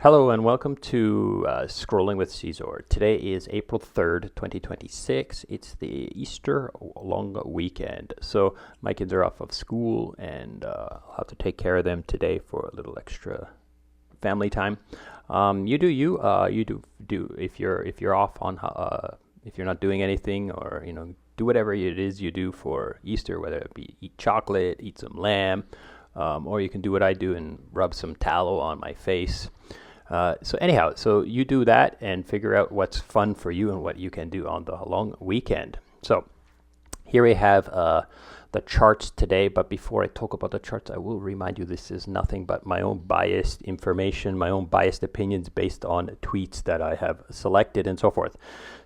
Hello and welcome to Scrolling with Ceazor. Today is April 3rd, 2026. It's the Easter long weekend. So my kids are off of school and I'll have to take care of them today for a little extra family time. You do you. You do if you're off on if you're not doing anything, or do whatever it is you do for Easter, whether it be eat chocolate, eat some lamb, or you can do what I do and rub some tallow on my face. So you do that and figure out what's fun for you and what you can do on the long weekend. So here we have the charts today, but before I talk about the charts, I will remind you this is nothing but my own biased information, my own biased opinions based on tweets that I have selected and so forth.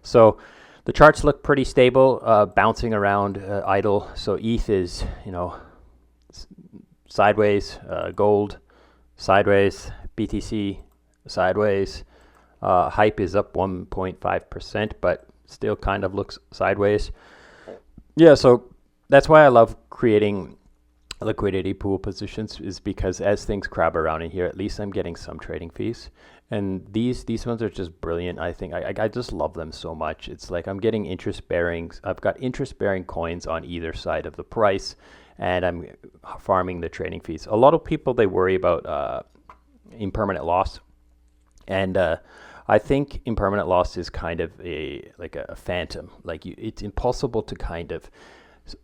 So the charts look pretty stable, bouncing around idle. So ETH is, sideways, gold, sideways, BTC, sideways. Hype is up 1.5%, but still kind of looks sideways. Yeah, so that's why I love creating liquidity pool positions, is because as things crab around in here, at least I'm getting some trading fees. And these ones are just brilliant. I think I just love them so much. It's like I'm getting interest bearing. I've got interest bearing coins on either side of the price, and I'm farming the trading fees. A lot of people, they worry about impermanent loss. And I think impermanent loss is kind of a phantom. It's impossible to kind of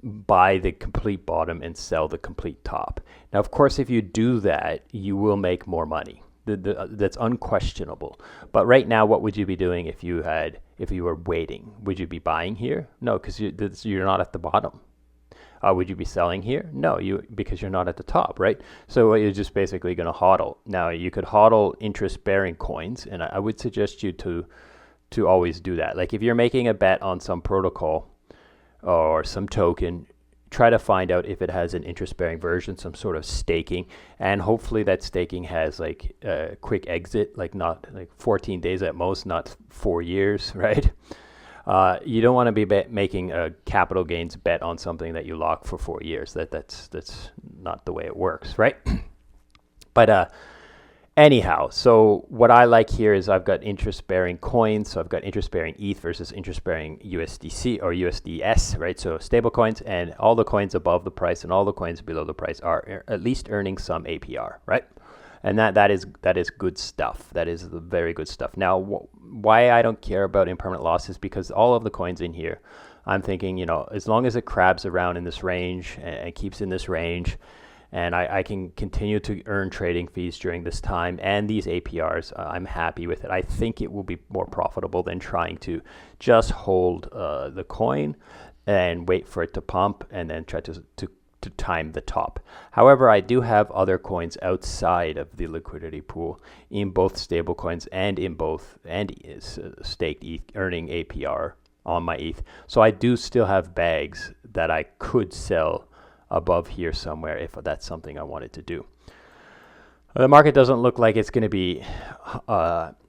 buy the complete bottom and sell the complete top. Now, of course, if you do that, you will make more money. That's unquestionable. But right now, what would you be doing if you were waiting? Would you be buying here? No, because you're not at the bottom. Would you be selling here? No, because you're not at the top, right? So you're just basically going to hodl. Now, you could hodl interest-bearing coins, and I would suggest you to always do that. Like if you're making a bet on some protocol or some token, try to find out if it has an interest-bearing version, some sort of staking, and hopefully that staking has like a quick exit, not 14 days at most, not 4 years, right? You don't want to be making a capital gains bet on something that you lock for 4 years. That's not the way it works, right? But anyhow, so what I like here is I've got interest-bearing coins. So I've got interest-bearing ETH versus interest-bearing USDC or USDS, right? So stable coins, and all the coins above the price and all the coins below the price are at least earning some APR, right? And that is good stuff. That is the very good stuff. Now, why I don't care about impermanent loss is because all of the coins in here, I'm thinking, as long as it crabs around in this range and keeps in this range, and I can continue to earn trading fees during this time and these APRs, I'm happy with it. I think it will be more profitable than trying to just hold the coin and wait for it to pump and then try to time the top. However, I do have other coins outside of the liquidity pool in both stable coins and staked ETH, earning APR on my ETH. So I do still have bags that I could sell above here somewhere if that's something I wanted to do. The market doesn't look like it's going to be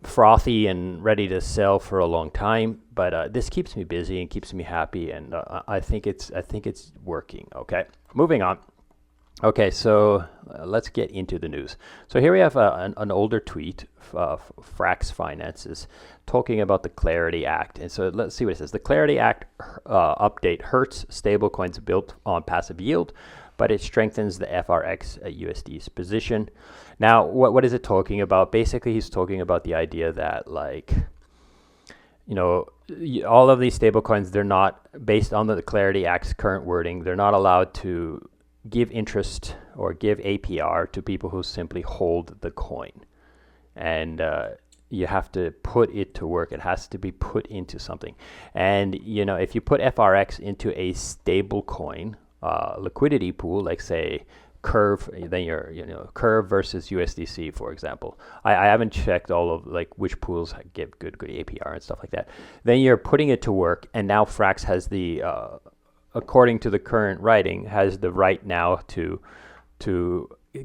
frothy and ready to sell for a long time, but this keeps me busy and keeps me happy, and I think it's working. Okay, moving on. Okay, so let's get into the news. So here we have an older tweet, Frax Finances, talking about the Clarity Act. And so let's see what it says. The Clarity Act update hurts stablecoins built on passive yield, but it strengthens the FRX USD's position. Now, what is it talking about? Basically, he's talking about the idea that, all of these stablecoins, they're not, based on the Clarity Act's current wording, they're not allowed to give interest or give APR to people who simply hold the coin. And you have to put it to work. It has to be put into something. And, if you put FRX into a stable coin, liquidity pool, like say Curve, then you're Curve versus USDC, for example. I haven't checked all of which pools give good APR and stuff like that. Then you're putting it to work, and now Frax has the according to the current writing, has the right now to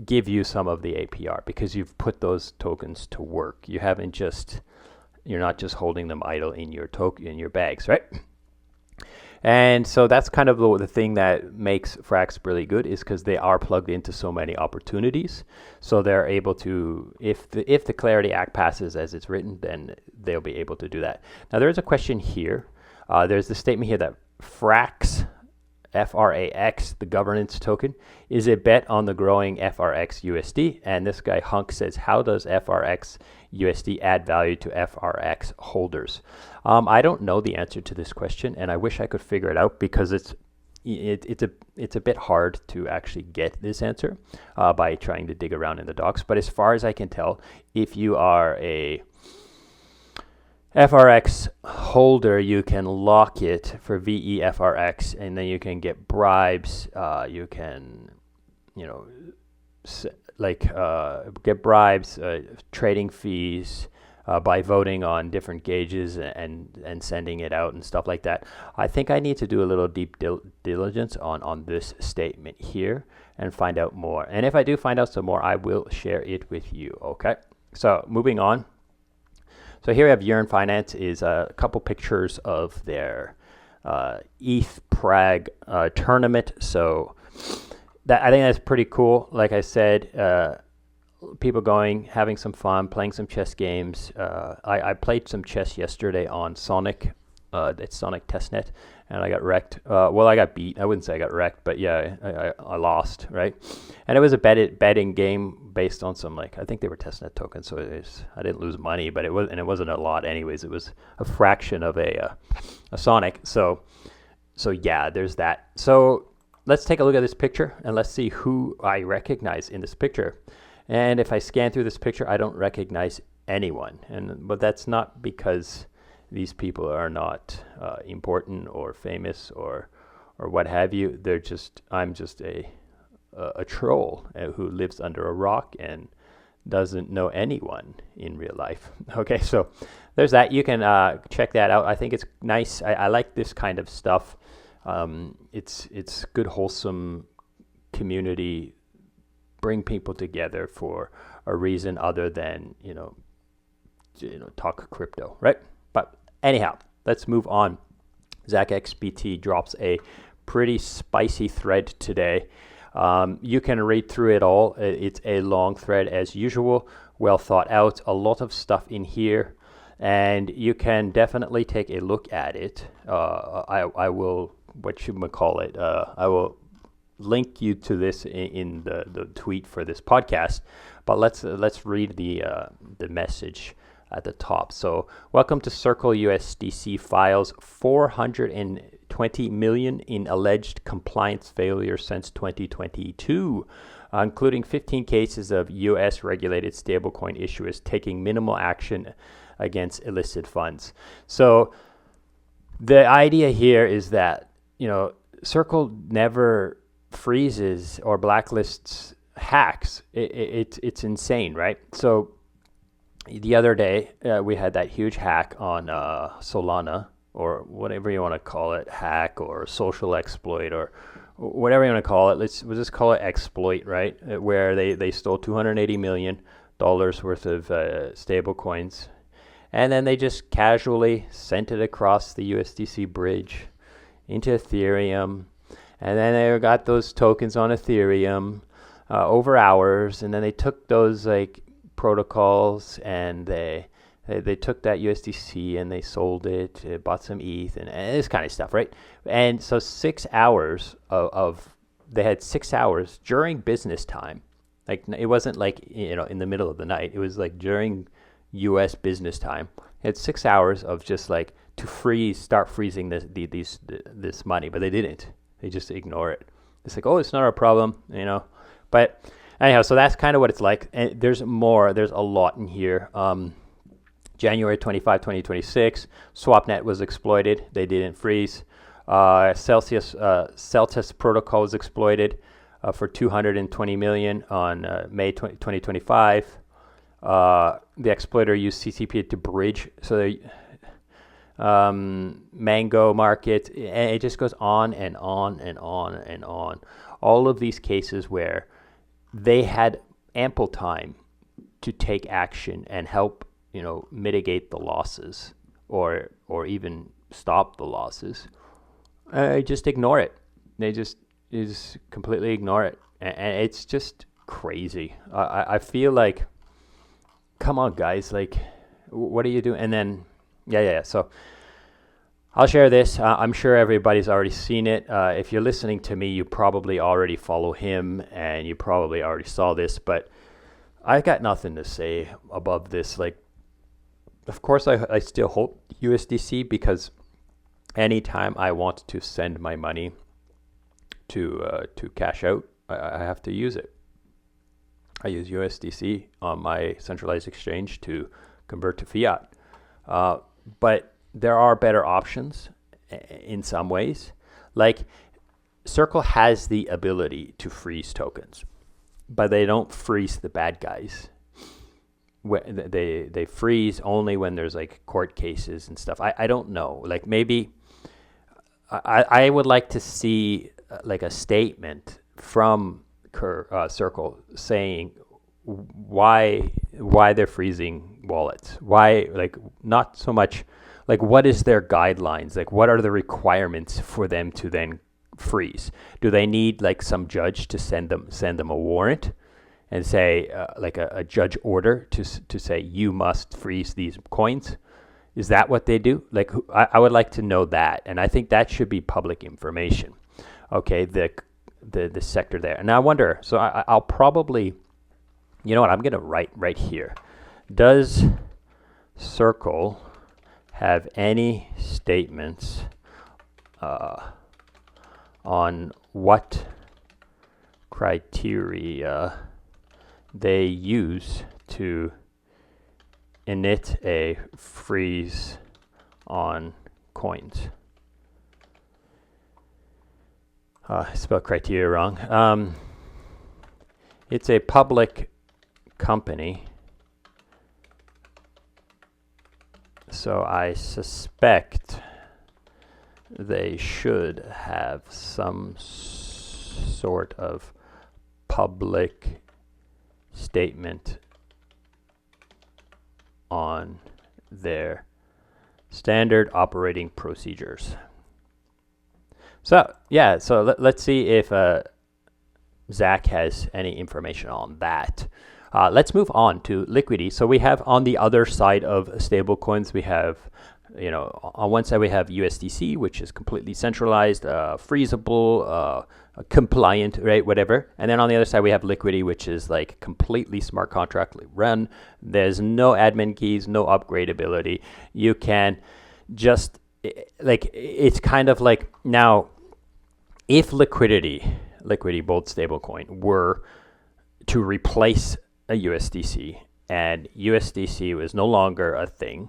give you some of the APR because you've put those tokens to work. You're not just holding them idle in your bags, right? And so that's kind of the thing that makes Frax really good, is because they are plugged into so many opportunities. So they're able to, if the Clarity Act passes as it's written, then they'll be able to do that. Now there is a question here. There's the statement here that Frax, FRAX, the governance token, is a bet on the growing FRX USD. And this guy Hunk says, how does FRX USD add value to FRX holders? I don't know the answer to this question, and I wish I could figure it out, because it's a bit hard to actually get this answer by trying to dig around in the docs. But as far as I can tell, if you are a FRX holder, you can lock it for VEFRX, and then you can get bribes. You can, get bribes, trading fees by voting on different gauges and sending it out and stuff like that. I think I need to do a little deep diligence on this statement here and find out more. And if I do find out some more, I will share it with you. Okay. So moving on. So here we have Yearn Finance, is a couple pictures of their ETH Prague tournament. So I think that's pretty cool. Like I said, people going, having some fun, playing some chess games. I played some chess yesterday on Sonic. It's Sonic Testnet, and I got wrecked. Well, I got beat. I wouldn't say I got wrecked, but yeah, I lost, right? And it was a betting game based on some, I think they were testnet tokens, so I didn't lose money, but it wasn't a lot anyways. It was a fraction of a Sonic. So yeah, there's that. So let's take a look at this picture and let's see who I recognize in this picture. And if I scan through this picture, I don't recognize anyone. But that's not because these people are not important or famous or what have you. I'm just a troll who lives under a rock and doesn't know anyone in real life. Okay, so there's that. You can check that out. I think it's nice. I like this kind of stuff. It's good, wholesome community. Bring people together for a reason other than talk crypto, right? But anyhow, let's move on. ZachXBT drops a pretty spicy thread today. You can read through it all. It's a long thread as usual, well thought out, a lot of stuff in here, and you can definitely take a look at it. I will, I will link you to this in the tweet for this podcast, but let's read the message at the top. So, welcome to Circle USDC files 420 million in alleged compliance failure since 2022, including 15 cases of US regulated stablecoin issuers taking minimal action against illicit funds. So the idea here is that, Circle never freezes or blacklists hacks. It's insane, right? So the other day we had that huge hack on Solana, or whatever you want to call it, hack or social exploit or whatever you want to call it. We'll just call it exploit, right? Where they stole $280 million worth of stable coins, and then they just casually sent it across the USDC bridge into Ethereum. And then they got those tokens on Ethereum over hours, and then they took those protocols and they took that USDC and they sold it, bought some ETH and this kind of stuff, right? And so 6 hours they had 6 hours during business time. It wasn't in the middle of the night. It was during US business time. They had 6 hours of just to start freezing this money, but they didn't. They just ignore it. It's it's not our problem, But anyhow, so that's kind of what it's like. And there's more. There's a lot in here. January 25, 2026, SwapNet was exploited. They didn't freeze. Celsius protocol was exploited for 220 million on May 2025. The exploiter used CCP to bridge. So they Mango market, and it just goes on and on and on and on. All of these cases where they had ample time to take action and help, mitigate the losses or even stop the losses, just ignore it. They just completely ignore it, and it's just crazy. I feel like, come on, guys, like, what are you doing? And then, yeah. So I'll share this. I'm sure everybody's already seen it. If you're listening to me, you probably already follow him, and you probably already saw this. But I got nothing to say above this. Like, of course, I still hold USDC because anytime I want to send my money to cash out, I have to use it. I use USDC on my centralized exchange to convert to fiat. But there are better options in some ways. Like, Circle has the ability to freeze tokens, but they don't freeze the bad guys. They freeze only when there's like court cases and stuff. I don't know. Like, maybe I would like to see like a statement from Circle saying why they're freezing wallets. Why, like, not so much like what is their guidelines? Like, what are the requirements for them to then freeze? Do they need like some judge to send them a warrant and say like a judge order to say you must freeze these coins? Is that what they do? Like, I would like to know that, and I think that should be public information. Okay, the sector there, and I wonder. So I'll probably, you know what? I'm gonna write right here. Does Circle have any statements on what criteria they use to init a freeze on coins? I spelled criteria wrong. It's a public company, so I suspect they should have some sort of public statement on their standard operating procedures. So yeah, so let's see if Zach has any information on that. Let's move on to liquidity. So we have on the other side of stablecoins, we have, you know, on one side we have USDC, which is completely centralized, freezable, compliant, right, whatever. And then on the other side we have liquidity, which is like completely smart contract run. There's no admin keys, no upgradability. You can just, like, it's kind of like, now, if liquidity Bold stablecoin were to replace a USDC, and USDC was no longer a thing,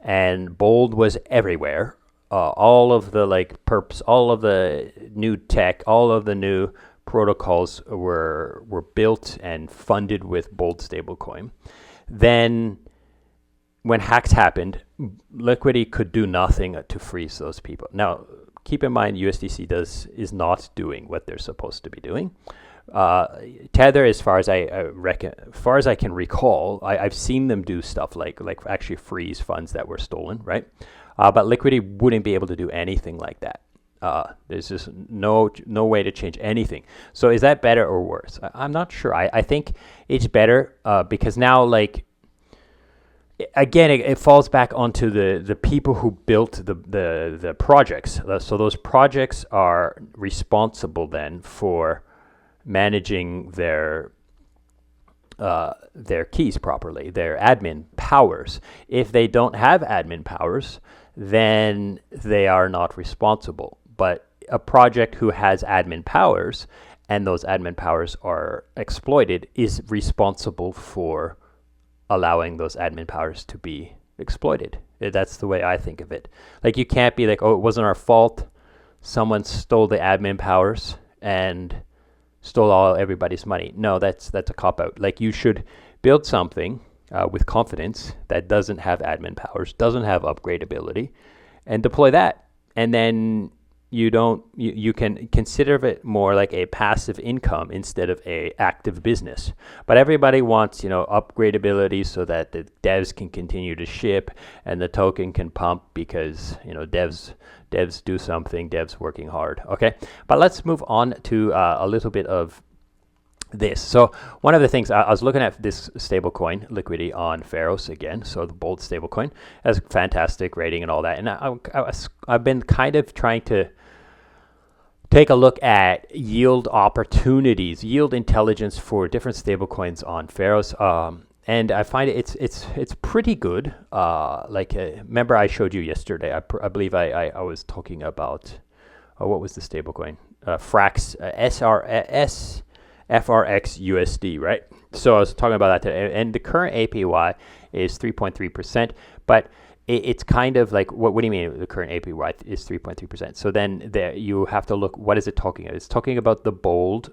and Bold was everywhere, all of the like perps, all of the new tech, all of the new protocols were built and funded with Bold stablecoin, then when hacks happened, liquidity could do nothing to freeze those people. Now, keep in mind, USDC is not doing what they're supposed to be doing. Tether, as far as I can recall, I've seen them do stuff like actually freeze funds that were stolen, right? But liquidity wouldn't be able to do anything like that. There's just no way to change anything. So is that better or worse? I'm not sure. I think it's better because now, like, again, it falls back onto the people who built the projects. So those projects are responsible then for managing their keys properly, their admin powers. If they don't have admin powers, then they are not responsible. But a project who has admin powers and those admin powers are exploited is responsible for allowing those admin powers to be exploited. That's the way I think of it. Like, you can't be like, oh, it wasn't our fault. Someone stole the admin powers and stole everybody's money. No, that's a cop-out. Like, you should build something with confidence that doesn't have admin powers, doesn't have upgradability, and deploy that. And then you can consider it more like a passive income instead of a active business. But everybody wants, upgradability so that the devs can continue to ship and the token can pump because, devs Devs do something. Devs working hard. Okay, but let's move on to a little bit of this. So one of the things I was looking at this stablecoin liquidity on Pharos again. So the Bold stablecoin has fantastic rating and all that. And I've been kind of trying to take a look at yield opportunities, yield intelligence for different stablecoins on Pharos. And I find it's pretty good. Remember I showed you yesterday. I believe I was talking about what was the stablecoin? Frax FRX USD, right? So I was talking about that today, and the current APY is 3.3%, but it's kind of like, what do you mean the current APY is 3.3%? So then there you have to look, what is it talking about? It's talking about the Bold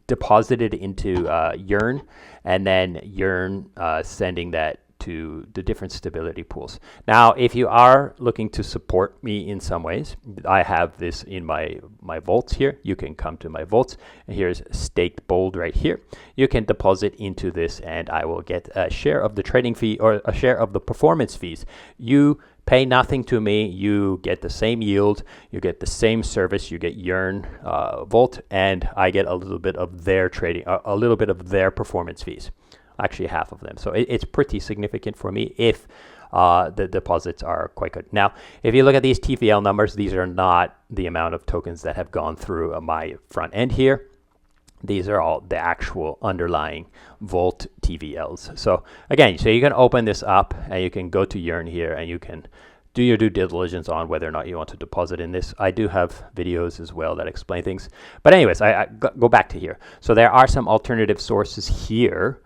deposited into Yearn, and then Yearn sending that to the different stability pools. Now, if you are looking to support me in some ways, I have this in my vaults here. You can come to my vaults, and here's staked Bold right here. You can deposit into this, and I will get a share of the trading fee or a share of the performance fees. You pay nothing to me. You get the same yield. You get the same service. You get Yearn Vault, and I get a little bit of their trading, a little bit of their performance fees. Actually, half of them. So it's pretty significant for me if the deposits are quite good. Now, if you look at these TVL numbers, these are not the amount of tokens that have gone through my front end here. These are all the actual underlying Vault TVLs. So again, so you can open this up and you can go to Yearn here and you can do your due diligence on whether or not you want to deposit in this. I do have videos as well that explain things. But anyways, I go back to here. So there are some alternative sources here.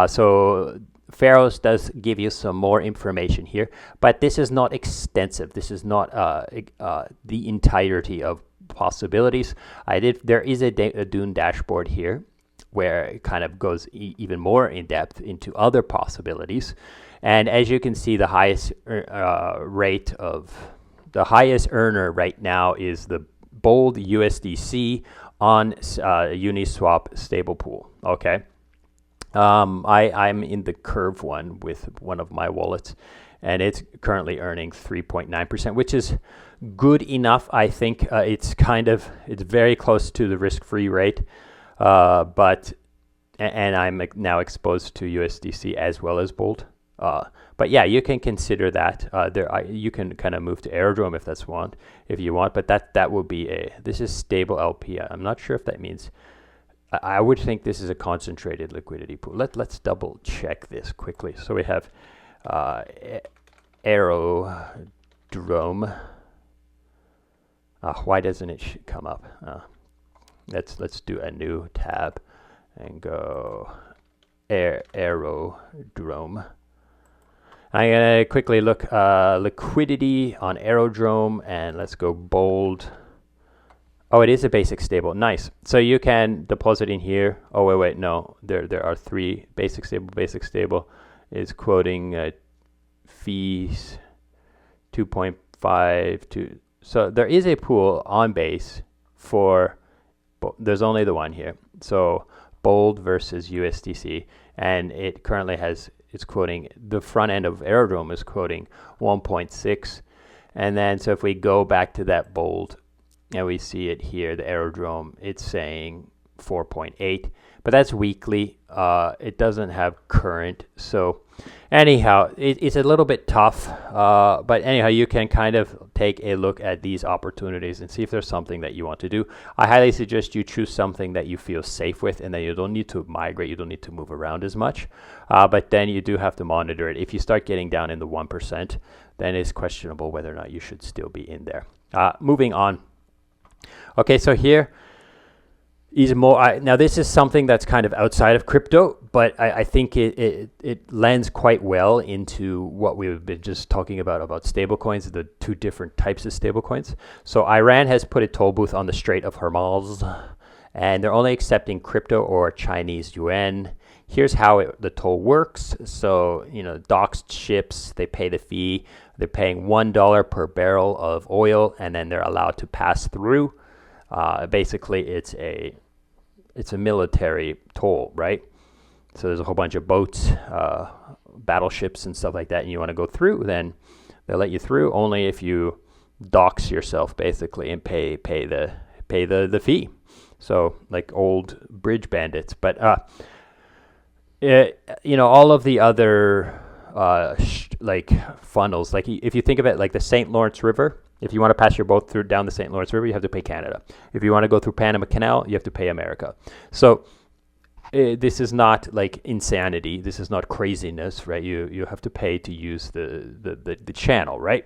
So Pharos does give you some more information here, but this is not extensive. This is not the entirety of possibilities. There is a Dune dashboard here where it kind of goes even more in depth into other possibilities. And as you can see, the highest highest earner right now is the Bold USDC on Uniswap stable pool. Okay. I'm in the Curve one with one of my wallets, and it's currently earning 3.9%, which is good enough. I think it's very close to the risk-free rate, and I'm now exposed to USDC as well as Bold. But yeah, you can consider that. You can kind of move to Aerodrome if you want, but that will be this is stable LP. I'm not sure if that means. I would think this is a concentrated liquidity pool. Let's double check this quickly. So we have Aerodrome. Why doesn't it come up? Let's do a new tab and go Aerodrome. I'm gonna quickly look liquidity on Aerodrome, and let's go Bold. Oh, it is a basic stable. Nice. So you can deposit in here. Oh, wait, no. There are three. Basic stable. Basic stable is quoting fees 2.5 to. So there is a pool on base for. There's only the one here. So Bold versus USDC, and it currently it's quoting the front end of Aerodrome is quoting 1.6, and then so if we go back to that Bold. And we see it here, the Aerodrome, it's saying 4.8, but that's weekly. It doesn't have current. So anyhow, it's a little bit tough. But anyhow, you can kind of take a look at these opportunities and see if there's something that you want to do. I highly suggest you choose something that you feel safe with and that you don't need to migrate. You don't need to move around as much. But then you do have to monitor it. If you start getting down in the 1%, then it's questionable whether or not you should still be in there. Moving on. Okay, so here is more. Now, this is something that's kind of outside of crypto, but I think it lends quite well into what we've been just talking about stablecoins, the two different types of stablecoins. So Iran has put a toll booth on the Strait of Hormuz, and they're only accepting crypto or Chinese yuan. Here's how the toll works. So, docked ships, they pay the fee. They're paying $1 per barrel of oil, and then they're allowed to pass through. Basically, it's a military toll, right? So there's a whole bunch of boats, battleships, and stuff like that, and you want to go through, then they'll let you through only if you dox yourself basically and pay the fee. So like old bridge bandits, but all of the other like funnels, like if you think of it like the St. Lawrence River, if you want to pass your boat through down the St. Lawrence River, you have to pay Canada. If you want to go through Panama Canal, you have to pay America. So this is not like insanity. This is not craziness, right? You have to pay to use the channel, right?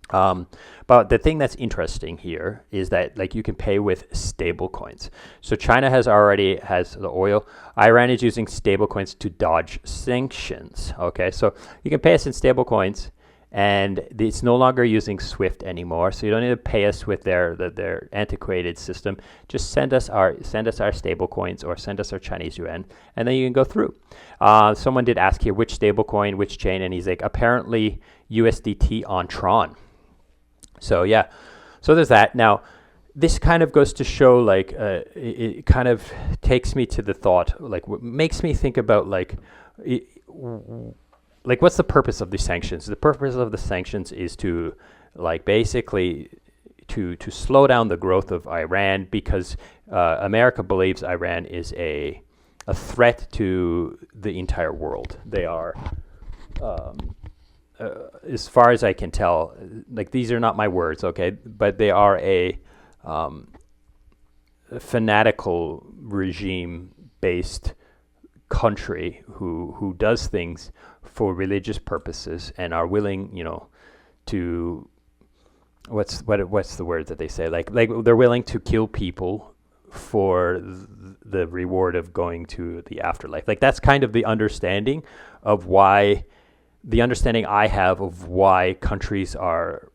But the thing that's interesting here is that like you can pay with stable coins. So China has the oil. Iran is using stable coins to dodge sanctions. Okay, so you can pay us in stable coins, and it's no longer using SWIFT anymore. So you don't need to pay us with their antiquated system. Just send us our stable coins or send us our Chinese yuan, and then you can go through. Someone did ask here which stable coin, which chain, and he's like apparently USDT on Tron. So yeah, so there's that. Now, this kind of goes to show like it kind of takes me to the thought, like what makes me think about like what's the purpose of these sanctions? The purpose of the sanctions is to like basically to slow down the growth of Iran, because America believes Iran is a threat to the entire world. They are. As far as I can tell, like these are not my words, okay, but they are a fanatical regime-based country who does things for religious purposes and are willing, to what's the word that they say? Like they're willing to kill people for the reward of going to the afterlife. Like that's kind of the understanding I have of why countries are,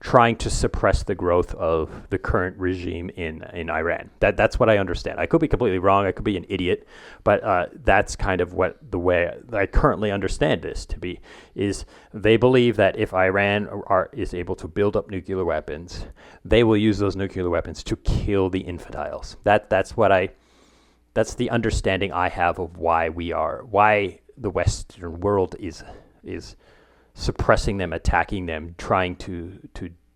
trying to suppress the growth of the current regime in Iran. That's what I understand. I could be completely wrong. I could be an idiot, but that's kind of the way I currently understand this to be. Is they believe that if Iran is able to build up nuclear weapons, they will use those nuclear weapons to kill the infidels. That's the understanding I have of why the Western world is suppressing them, attacking them, trying to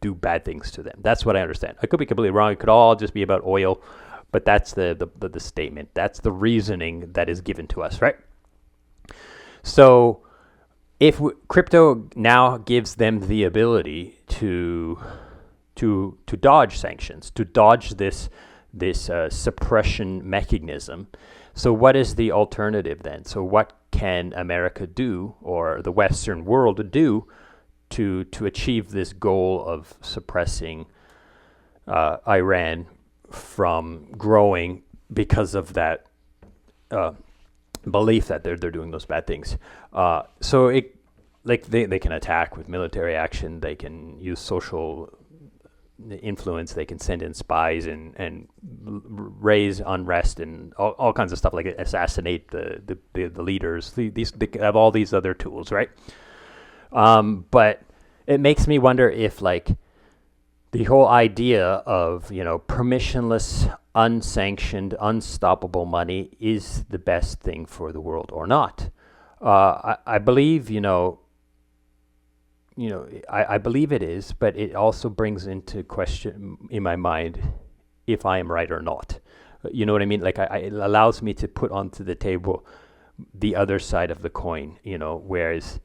do bad things to them. That's what I understand. I could be completely wrong. It could all just be about oil, but that's the statement. That's the reasoning that is given to us, right? So if crypto now gives them the ability to dodge sanctions, to dodge this suppression mechanism. So what is the alternative then? So what can America do, or the Western world do, to achieve this goal of suppressing Iran from growing because of that belief that they're doing those bad things? So they can attack with military action. They can use social influence. They can send in spies and raise unrest and all kinds of stuff, like assassinate the leaders. They have all these other tools, right? But it makes me wonder if like the whole idea of permissionless, unsanctioned, unstoppable money is the best thing for the world or not. I believe I believe it is, but it also brings into question in my mind if I am right or not. You know what I mean? Like it allows me to put onto the table the other side of the coin, whereas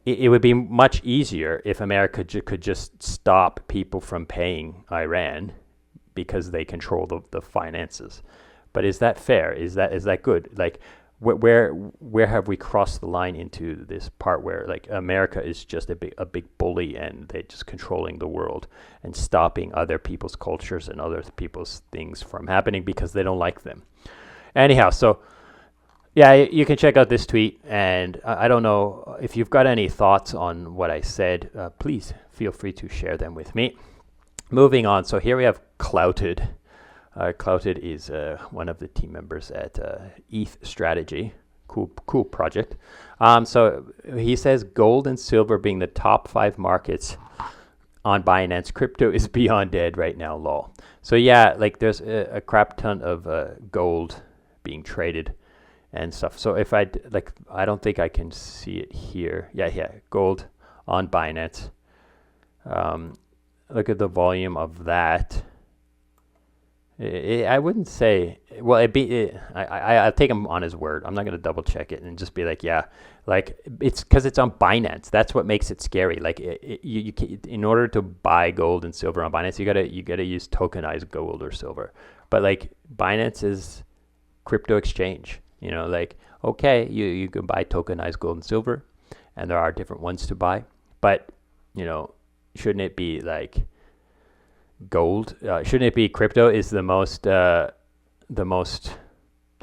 it would be much easier if America could just stop people from paying Iran because they control the finances. But is that fair? Is that good? Like, where have we crossed the line into this part where like America is just a big bully and they're just controlling the world and stopping other people's cultures and other people's things from happening because they don't like them? Anyhow, so yeah, you can check out this tweet, and I don't know if you've got any thoughts on what I said. Please feel free to share them with me. Moving on, so here we have Clouted. Clouted is one of the team members at ETH Strategy. Cool project. So he says gold and silver being the top 5 markets on Binance. Crypto is beyond dead right now, lol. So yeah, like there's a crap ton of gold being traded and stuff. So if I don't think I can see it here. Yeah, gold on Binance. Look at the volume of that. I wouldn't say. Well, I'll take him on his word. I'm not going to double check it and just be like, yeah, like it's because it's on Binance. That's what makes it scary. Like in order to buy gold and silver on Binance, you gotta use tokenized gold or silver. But like Binance is crypto exchange. Like okay, you can buy tokenized gold and silver, and there are different ones to buy. But shouldn't it be like gold? Shouldn't it be crypto is the most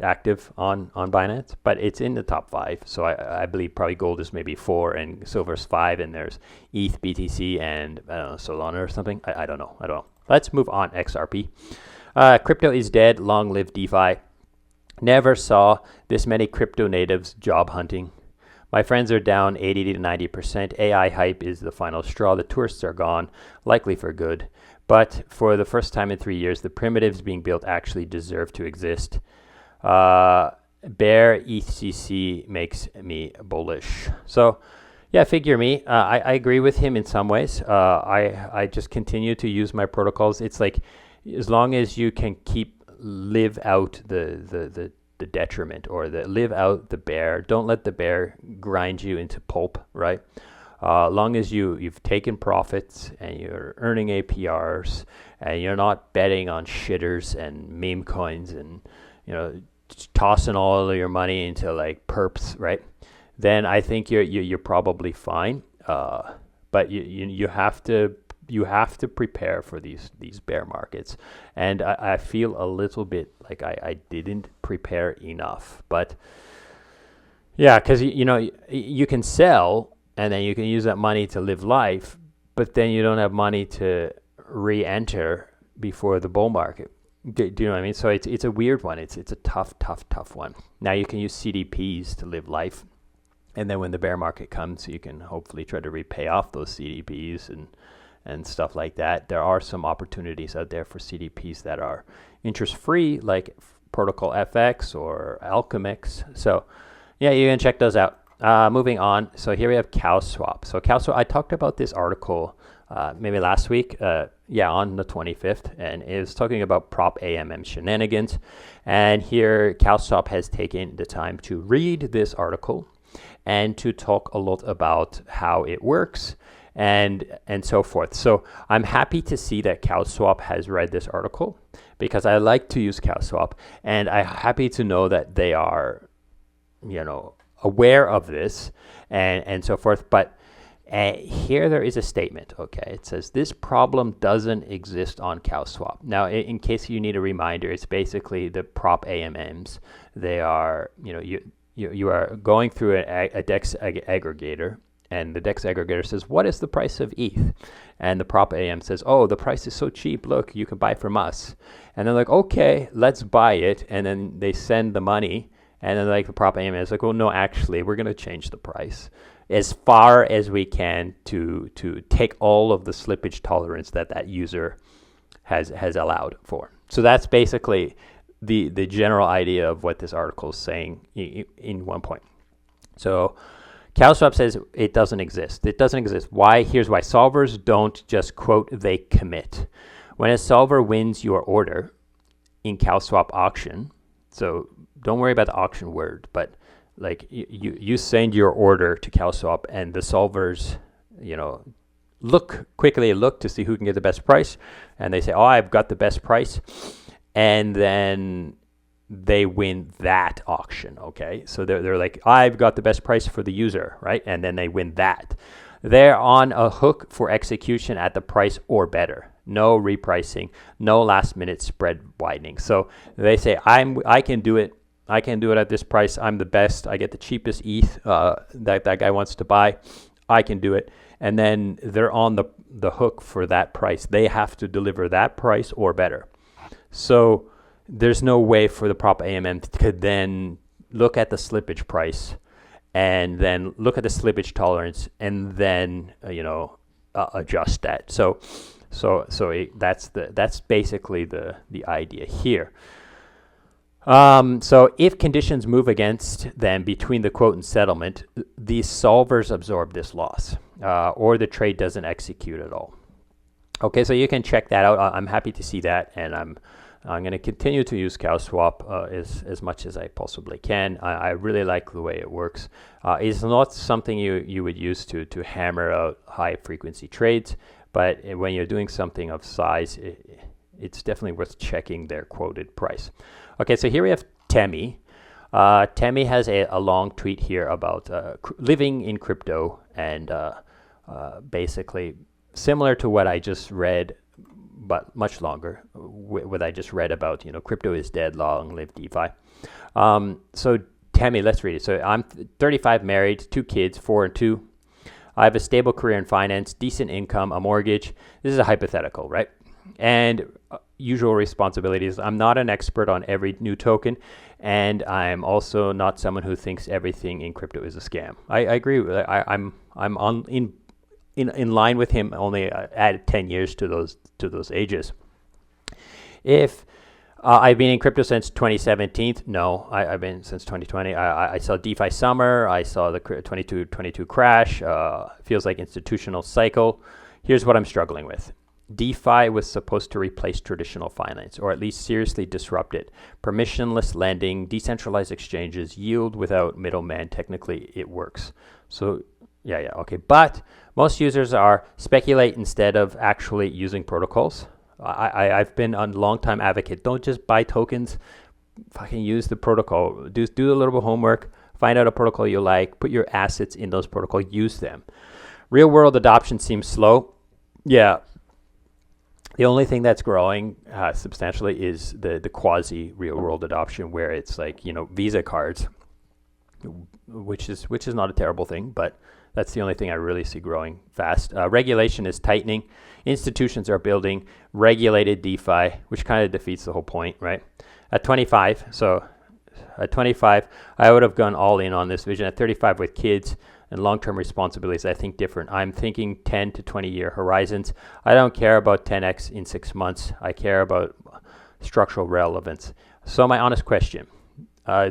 active on Binance? But it's in the top 5, so I believe probably gold is maybe 4 and silver's 5, and there's ETH, BTC, and I don't know, Solana or something. I don't know. Let's move on. XRP. Crypto is dead. Long live DeFi. Never saw this many crypto natives job hunting. My friends are down 80 to 90%. AI hype is the final straw. The tourists are gone, likely for good. But for the first time in 3 years, the primitives being built actually deserve to exist. Bear ETHCC makes me bullish. So, yeah, figure me. I agree with him in some ways. I just continue to use my protocols. It's like as long as you can live out the detriment or live out the bear. Don't let the bear grind you into pulp, right? Long as you've taken profits and you're earning APRs and you're not betting on shitters and meme coins and tossing all of your money into like perps, right? Then I think you're probably fine. But you have to prepare for these bear markets, and I feel a little bit like I didn't prepare enough. But yeah, because you can sell. And then you can use that money to live life, but then you don't have money to re-enter before the bull market. Do you know what I mean? So it's a weird one. It's a tough one. Now you can use CDPs to live life, and then when the bear market comes, you can hopefully try to repay off those CDPs and stuff like that. There are some opportunities out there for CDPs that are interest-free, like Protocol FX or Alchemix. So yeah, you can check those out. Moving on, so here we have CowSwap. So CowSwap, I talked about this article maybe last week, on the 25th, and it was talking about prop AMM shenanigans. And here CowSwap has taken the time to read this article and to talk a lot about how it works and so forth. So I'm happy to see that CowSwap has read this article because I like to use CowSwap, and I'm happy to know that they are, aware of this and so forth. But here there is a statement. Okay, it says this problem doesn't exist on CowSwap. Now, in case you need a reminder, it's basically the prop AMMs. They are, you are going through a DEX aggregator, and the DEX aggregator says, what is the price of ETH? And the prop AM says, oh, the price is so cheap. Look, you can buy from us. And they're like, okay, let's buy it. And then they send the money. And then like the prop AM is like, well, no, actually, we're going to change the price as far as we can to take all of the slippage tolerance that user has allowed for. So that's basically the general idea of what this article is saying in one point. So CowSwap says it doesn't exist. It doesn't exist. Why? Here's why. Solvers don't just quote, they commit. When a solver wins your order in CowSwap auction, so don't worry about the auction word, but like you send your order to CowSwap and the solvers, look to see who can get the best price. And they say, oh, I've got the best price. And then they win that auction. Okay. So they're like, I've got the best price for the user, right? And then they win that. They're on a hook for execution at the price or better. No repricing, no last minute spread widening. So they say, I can do it. I can do it at this price. I'm the best. I get the cheapest ETH that guy wants to buy. I can do it. And then they're on the hook for that price. They have to deliver that price or better. So there's no way for the prop AMM to then look at the slippage price and then look at the slippage tolerance and then adjust that. So that's basically the idea here. So if conditions move against them between the quote and settlement, these solvers absorb this loss, or the trade doesn't execute at all. Okay, so you can check that out. I'm happy to see that, and I'm going to continue to use CowSwap as much as I possibly can. I really like the way it works. It's not something you would use to hammer out high frequency trades, but when you're doing something of size, it's definitely worth checking their quoted price. Okay, so here we have Temi. Temi has a long tweet here about living in crypto, and basically similar to what I just read, but much longer. What I just read about, crypto is dead, long live DeFi. So Temi, let's read it. So I'm 35, married, 2 kids, 4 and 2. I have a stable career in finance, decent income, a mortgage. This is a hypothetical, right? And usual responsibilities. I'm not an expert on every new token, and I'm also not someone who thinks everything in crypto is a scam. I agree. I'm in line with him. Only added 10 years to those ages. If I've been in crypto since 2017. No, I've been since 2020. I saw DeFi summer. I saw the 22 crash. Feels like institutional cycle. Here's what I'm struggling with. DeFi was supposed to replace traditional finance, or at least seriously disrupt it. Permissionless lending, decentralized exchanges, yield without middleman. Technically, it works. So, yeah, okay. But most users are speculate instead of actually using protocols. I've been a long-time advocate. Don't just buy tokens. Fucking use the protocol. Do a little bit of homework. Find out a protocol you like. Put your assets in those protocols. Use them. Real-world adoption seems slow. Yeah. The only thing that's growing substantially is the quasi real world adoption, where it's like, Visa cards, which is not a terrible thing, but that's the only thing I really see growing fast. Regulation is tightening. Institutions are building regulated DeFi, which kind of defeats the whole point, right? At 25, I would have gone all in on this vision. At 35 with kids and long-term responsibilities, I think different. I'm thinking 10 to 20-year horizons. I don't care about 10x in 6 months. I care about structural relevance. So my honest question,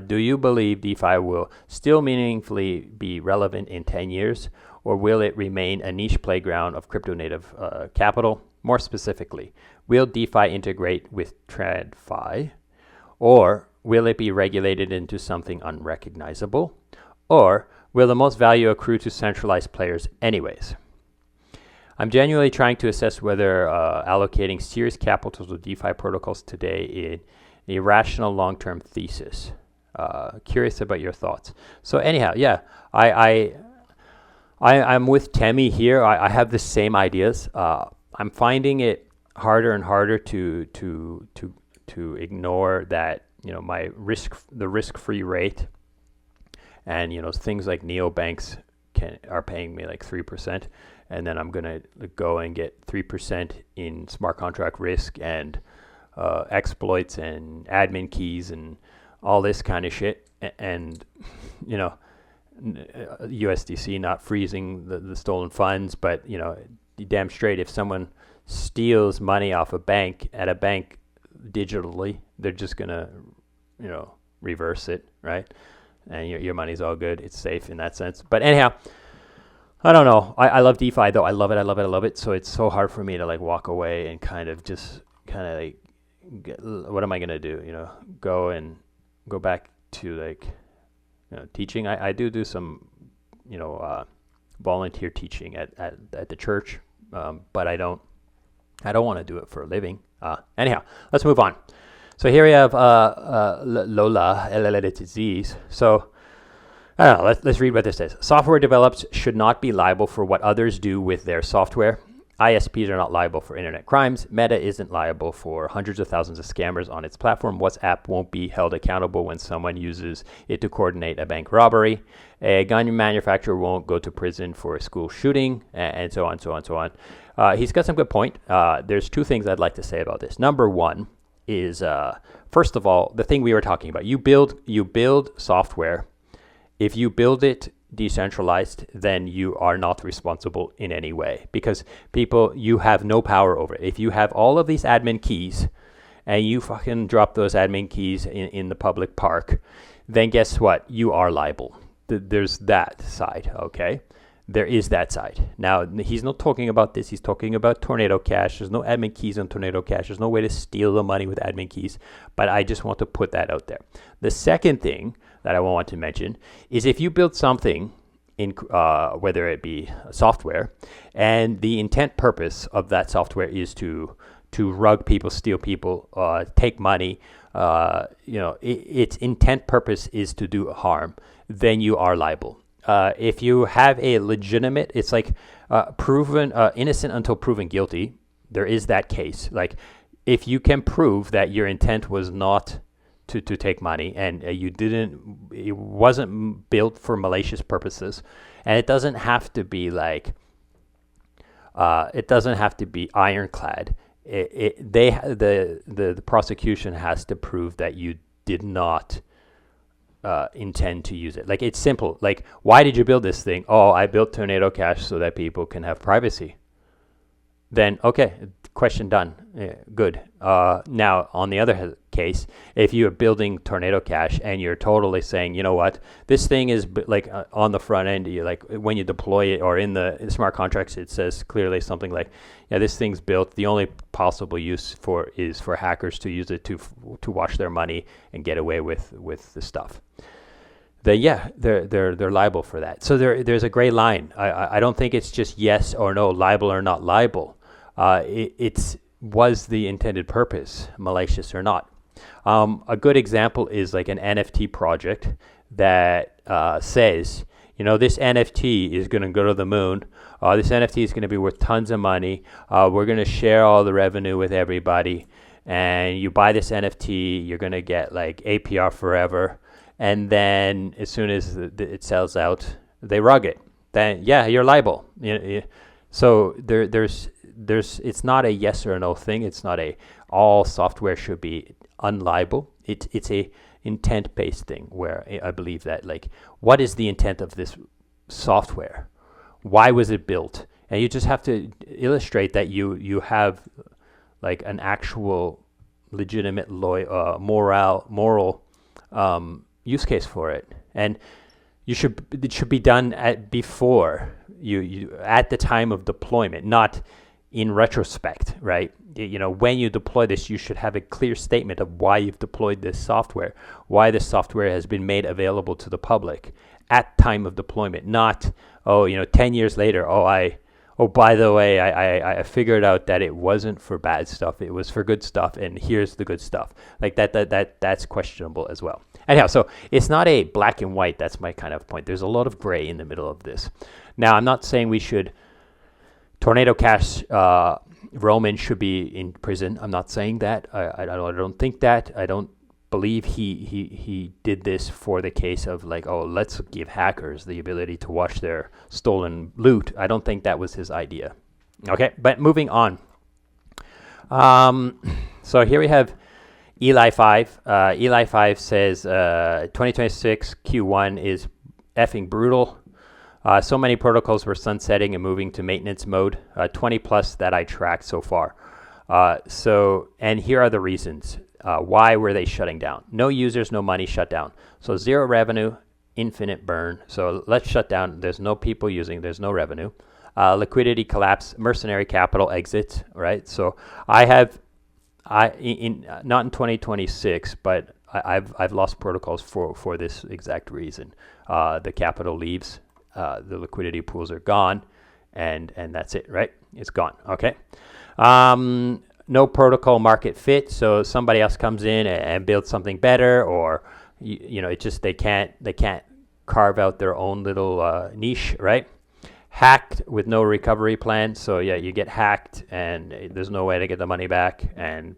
do you believe DeFi will still meaningfully be relevant in 10 years, or will it remain a niche playground of crypto-native capital? More specifically, will DeFi integrate with TradFi, or will it be regulated into something unrecognizable, or will the most value accrue to centralized players anyways? I'm genuinely trying to assess whether allocating serious capital to DeFi protocols today is a rational long-term thesis. Curious about your thoughts. So anyhow, yeah, I'm with Temi here. I have the same ideas. I'm finding it harder and harder to ignore that, the risk-free rate. And things like neobanks are paying me like 3%, and then I'm gonna go and get 3% in smart contract risk and exploits and admin keys and all this kind of shit. And USDC not freezing the stolen funds, but damn straight, if someone steals money off a bank at a bank digitally, they're just gonna reverse it, right? And your money's all good. It's safe in that sense. But anyhow, I don't know. I love DeFi though. I love it. So it's so hard for me to walk away and what am I gonna do? Go back to teaching. I do some volunteer teaching at the church, but I don't want to do it for a living. Anyhow, let's move on. So here we have Lola, LLDZ. So, I don't know, let's read what this says. Software developers should not be liable for what others do with their software. ISPs are not liable for internet crimes. Meta isn't liable for hundreds of thousands of scammers on its platform. WhatsApp won't be held accountable when someone uses it to coordinate a bank robbery. A gun manufacturer won't go to prison for a school shooting, and so on, so on, so on. He's got some good point. There's 2 things I'd like to say about this. Number 1 is, first of all, the thing we were talking about. You build software. If you build it decentralized, then you are not responsible in any way, because you have no power over it. If you have all of these admin keys and you fucking drop those admin keys in the public park, then guess what? You are liable. There's that side, okay? There is that side. Now, he's not talking about this. He's talking about Tornado Cash. There's no admin keys on Tornado Cash. There's no way to steal the money with admin keys. But I just want to put that out there. The second thing that I want to mention is if you build something, in whether it be software, and the intent purpose of that software is to rug people, steal people, take money, its intent purpose is to do harm, then you are liable. If you have a legitimate, it's like proven innocent until proven guilty. There is that case. Like if you can prove that your intent was not to take money and it wasn't built for malicious purposes, and it doesn't have to be like it doesn't have to be ironclad. The prosecution has to prove that you did not intend to use it. Like it's simple. Like, why did you build this thing? Oh, I built Tornado Cash so that people can have privacy. Then okay, question done. Yeah, good. Now on the other case, if you are building Tornado Cash and you're totally saying, you know what, this thing is like on the front end, you like when you deploy it or in the smart contracts, it says clearly something like, yeah, this thing's built. The only possible use is for hackers to use it to wash their money and get away with the stuff. Then yeah, they're liable for that. So there's a gray line. I don't think it's just yes or no, liable or not liable. Was the intended purpose malicious or not? A good example is like an NFT project that says, this NFT is going to go to the moon. This NFT is going to be worth tons of money. We're going to share all the revenue with everybody. And you buy this NFT, you're going to get like APR forever. And then as soon as it sells out, they rug it. Then yeah, you're liable. So there's it's not a yes or no thing. It's not all software should be unliable. It's a intent-based thing where I believe that like, what is the intent of this software? Why was it built? And you just have to illustrate that you have like an actual legitimate moral use case for it, and it should be done before you at the time of deployment, not in retrospect, right? When you deploy this, you should have a clear statement of why you've deployed this software, why this software has been made available to the public at time of deployment, not 10 years later, by the way, I figured out that it wasn't for bad stuff, it was for good stuff, and here's the good stuff. Like that's questionable as well. Anyhow, so it's not a black and white. That's my kind of point. There's a lot of gray in the middle of this. Now, I'm not saying we should Tornado Cash Roman should be in prison. I'm not saying that. I don't think that. I don't believe he did this for the case of like, oh, let's give hackers the ability to wash their stolen loot. I don't think that was his idea. Okay, but moving on. So here we have Eli 5. Eli 5 says 2026 Q1 is effing brutal. So many protocols were sunsetting and moving to maintenance mode, 20 plus that I tracked so far. And here are the reasons. Why were they shutting down? No users, no money, shut down. So zero revenue, infinite burn. So let's shut down. There's no people using, there's no revenue. Liquidity collapse, mercenary capital exit, right? So not in 2026, but I've lost protocols for this exact reason. The capital leaves. The liquidity pools are gone, and that's it, right? It's gone. Okay. No protocol market fit, so somebody else comes in and builds something better, or it just they can't carve out their own little niche, right? Hacked with no recovery plan, so yeah, you get hacked and there's no way to get the money back, and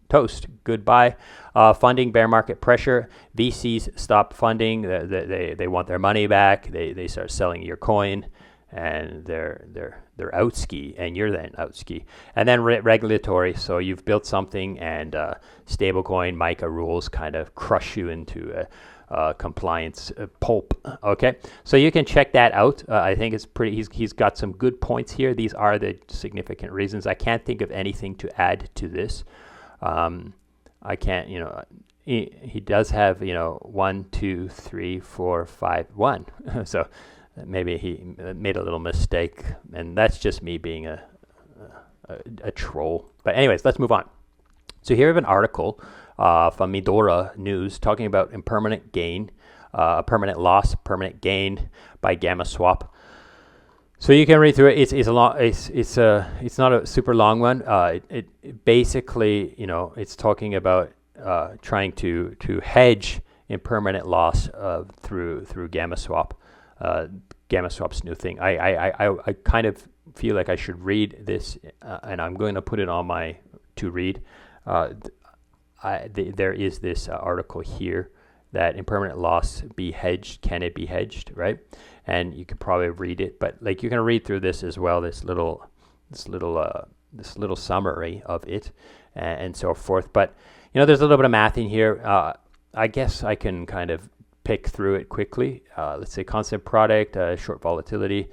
toast, goodbye. Funding bear market pressure. VCs stop funding. They want their money back. They start selling your coin, and they're out ski, and you're then out ski. And then regulatory. So you've built something, and stablecoin MiCA rules kind of crush you into compliance pulp. Okay, so you can check that out. I think it's pretty. He's got some good points here. These are the significant reasons. I can't think of anything to add to this. I can't, he does have, 1, 2, 3, 4, 5, 1. So maybe he made a little mistake, and that's just me being a troll. But anyways, let's move on. So here we have an article from Midora News talking about impermanent gain, permanent loss, permanent gain by gamma swap. So you can read through it. It's a long. It's not a super long one. It basically, it's talking about trying to hedge impermanent loss through gamma swap. Gamma swap's new thing. I kind of feel like I should read this, and I'm going to put it on my to read. There is this article here that impermanent loss be hedged. Can it be hedged, right? And you can probably read it, but like you can read through this as well. This little summary of it, and so forth. But there's a little bit of math in here. I guess I can kind of pick through it quickly. Let's say constant product, short volatility,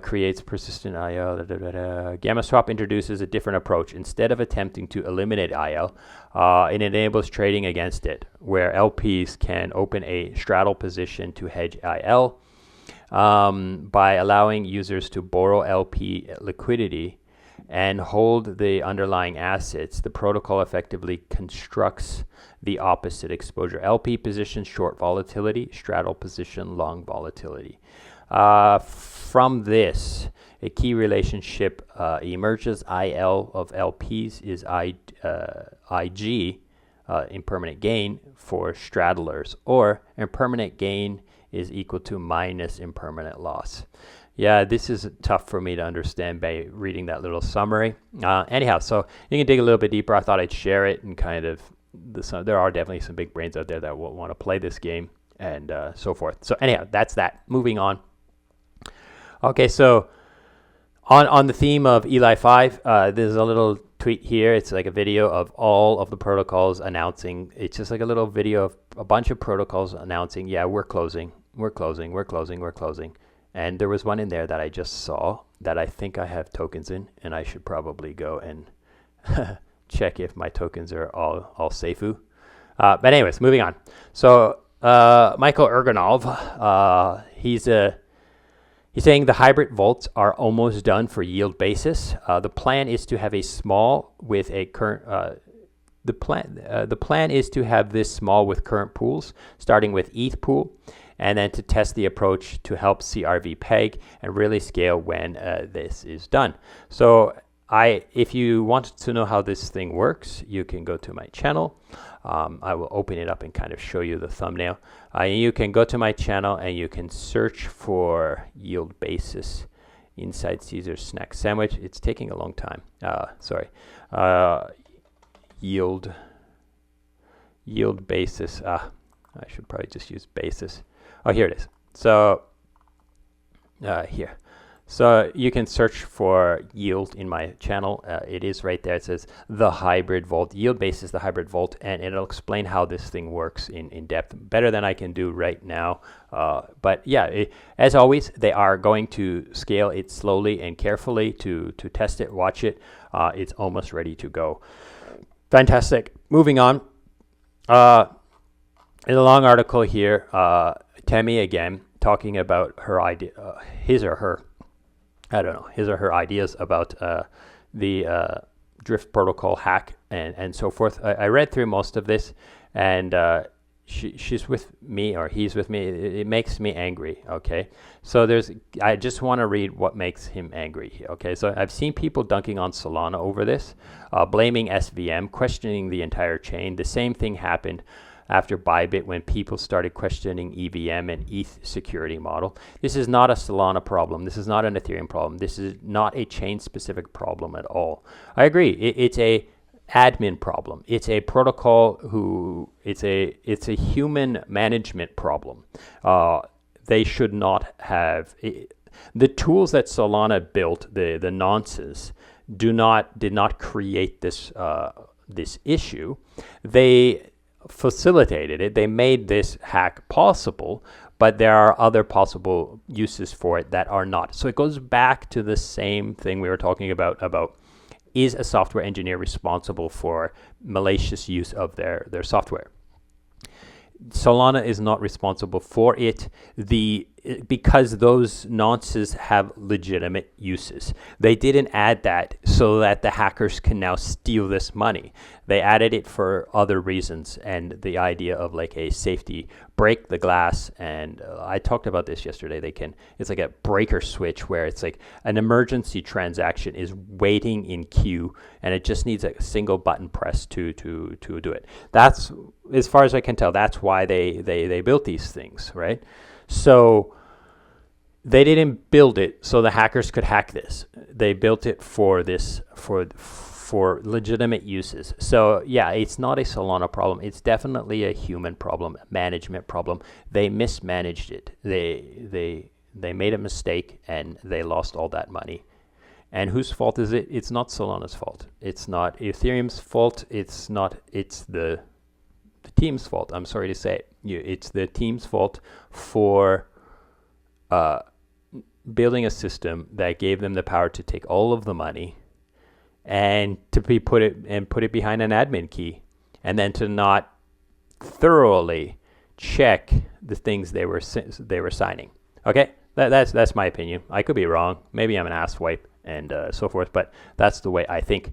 creates persistent IL. Gamma swap introduces a different approach. Instead of attempting to eliminate IL, it enables trading against it, where LPs can open a straddle position to hedge IL by allowing users to borrow LP liquidity and hold the underlying assets. The protocol effectively constructs the opposite exposure. LP position short volatility, straddle position long volatility. From this, a key relationship emerges. IL of LPs is IG, impermanent gain for straddlers, or impermanent gain is equal to minus impermanent loss. Yeah, this is tough for me to understand by reading that little summary. Anyhow, so you can dig a little bit deeper. I thought I'd share it, and kind of there are definitely some big brains out there that will want to play this game, and so forth. So anyhow, that's that. Moving on. Okay, so on the theme of Eli 5, there's a little tweet here. It's like a video of all of the protocols announcing. It's just like a little video of a bunch of protocols announcing, yeah, we're closing. And there was one in there that I just saw that I think I have tokens in, and I should probably go and check if my tokens are all safeu. But anyways, moving on. So Michael Ergonov, he's saying the hybrid vaults are almost done for yield basis. The plan is to have a small with a current. The plan is to have this small with current pools, starting with ETH pool, and then to test the approach to help CRV peg and really scale when this is done. So if you want to know how this thing works, you can go to my channel. I will open it up and kind of show you the thumbnail. You can go to my channel and you can search for yield basis inside Ceazor snack sandwich. It's taking a long time. Sorry. Yield basis. I should probably just use basis. Oh, here it is. So here. So you can search for yield in my channel. It is right there. It says the hybrid vault. Yield basis, the hybrid vault, and it'll explain how this thing works in depth, better than I can do right now. But yeah, as always, they are going to scale it slowly and carefully to test it, watch it. It's almost ready to go. Fantastic. Moving on. In a long article here, Temi again talking about her idea, his or her ideas about the drift protocol hack and so forth. I read through most of this, and she's with me, or he's with me. It makes me angry. Okay, so I just want to read what makes him angry. Okay, so I've seen people dunking on Solana over this, blaming SVM, questioning the entire chain. The same thing happened after Bybit when people started questioning EVM and ETH security model. This is not a Solana problem. This is not an Ethereum problem. This is not a chain-specific problem at all. I agree. It's a admin problem. It's a protocol it's a human management problem. They should not have the tools that Solana built, the nonces, did not create this issue. They facilitated it. They made this hack possible, but there are other possible uses for it that are not. So it goes back to the same thing we were talking about is a software engineer responsible for malicious use of their software? Solana is not responsible for it because those nonces have legitimate uses. They didn't add that so that the hackers can now steal this money. They added it for other reasons, and the idea of like a safety break the glass. And I talked about this yesterday. It's like a breaker switch where it's like an emergency transaction is waiting in queue, and it just needs a single button press to do it. That's, as far as I can tell, that's why they built these things, right? So they didn't build it so the hackers could hack this. They built it for legitimate uses. So yeah, it's not a Solana problem. It's definitely a human problem, management problem. They mismanaged it. They made a mistake and they lost all that money. And whose fault is it? It's not Solana's fault. It's not Ethereum's fault. It's the team's fault. I'm sorry to say it. It's the team's fault for building a system that gave them the power to take all of the money and to put it behind an admin key, and then to not thoroughly check the things they were signing. Okay, that's my opinion. I could be wrong. Maybe I'm an asswipe and so forth, but that's the way I think.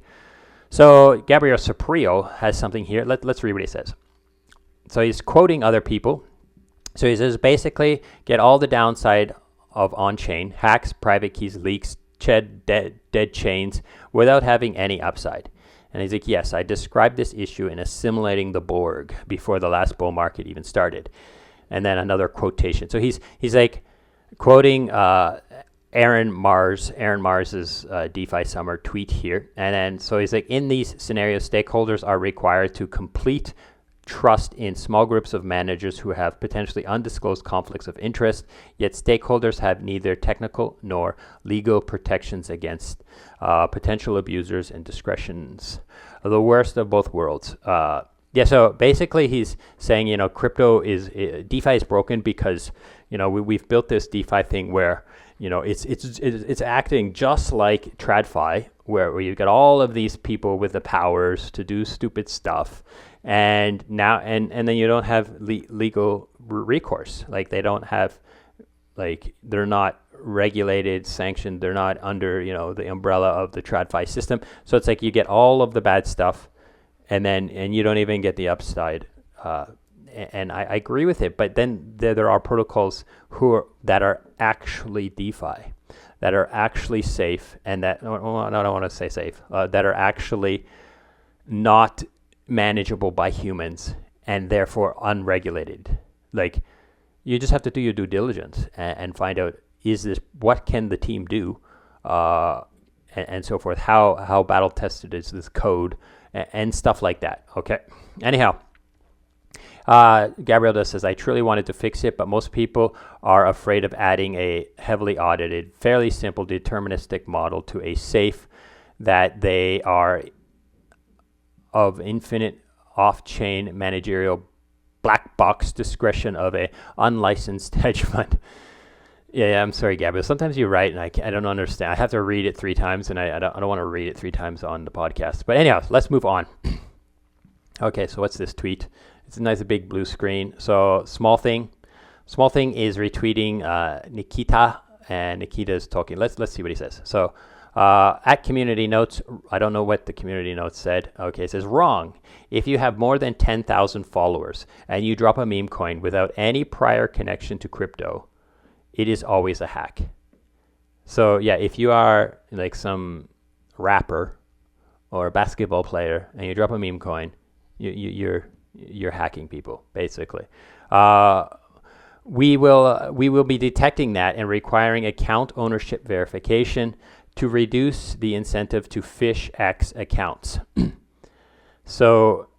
So Gabriel Saprio has something here. Let's read what he says. So he's quoting other people. So he says, basically, get all the downside of on-chain, hacks, private keys, leaks, dead chains, without having any upside. And he's like, yes, I described this issue in assimilating the Borg before the last bull market even started. And then another quotation. So he's like quoting Aaron Mars's DeFi Summer tweet here. And then so he's like, in these scenarios, stakeholders are required to complete trust in small groups of managers who have potentially undisclosed conflicts of interest, yet stakeholders have neither technical nor legal protections against potential abusers and discretions. The worst of both worlds. So basically he's saying, DeFi is broken because, we've built this DeFi thing where, it's acting just like TradFi, where you got all of these people with the powers to do stupid stuff. And now, and then you don't have legal recourse. Like they don't have, they're not regulated, sanctioned. They're not under, the umbrella of the TradFi system. So it's like you get all of the bad stuff, and you don't even get the upside. And I agree with it. But then there are protocols that are actually DeFi, that are actually safe, and that, no, I don't want to say safe, that are actually not manageable by humans and therefore unregulated. Like you just have to do your due diligence and find out, what can the team do, and so forth. How battle tested is this code and stuff like that. Okay. Anyhow, Gabriel says, I truly wanted to fix it, but most people are afraid of adding a heavily audited, fairly simple deterministic model to a safe that they are of infinite off-chain managerial black box discretion of a unlicensed hedge fund. Yeah, I'm sorry, Gabriel. Sometimes you write and I don't understand. I have to read it 3 times, and I don't want to read it 3 times on the podcast. But anyhow, let's move on. Okay, so what's this tweet? It's a nice big blue screen. So Small Thing is retweeting Nikita, and Nikita is talking. Let's see what he says. So at community notes, I don't know what the community notes said. Okay, it says, wrong. If you have more than 10,000 followers and you drop a meme coin without any prior connection to crypto, it is always a hack. So yeah, if you are like some rapper or a basketball player and you drop a meme coin, you're hacking people, basically. We will be detecting that and requiring account ownership verification to reduce the incentive to phish X accounts. So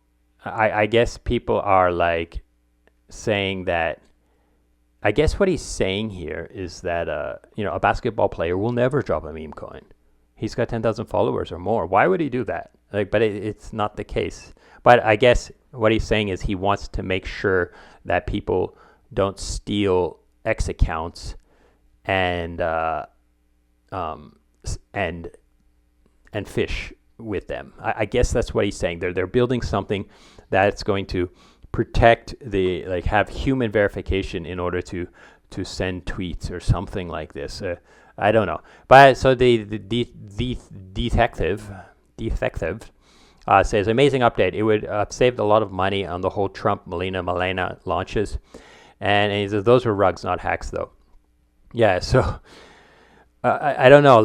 I guess people are like saying that, I guess what he's saying here is that, a basketball player will never drop a meme coin. He's got 10,000 followers or more. Why would he do that? But it's not the case. But I guess what he's saying is he wants to make sure that people don't steal X accounts and phish with them. I guess that's what he's saying. They're building something that's going to protect have human verification in order to send tweets or something like this. I don't know. But so the detective says, amazing update. It would have saved a lot of money on the whole Trump Malena launches. And he says, those were rugs, not hacks, though. Yeah, so I don't know.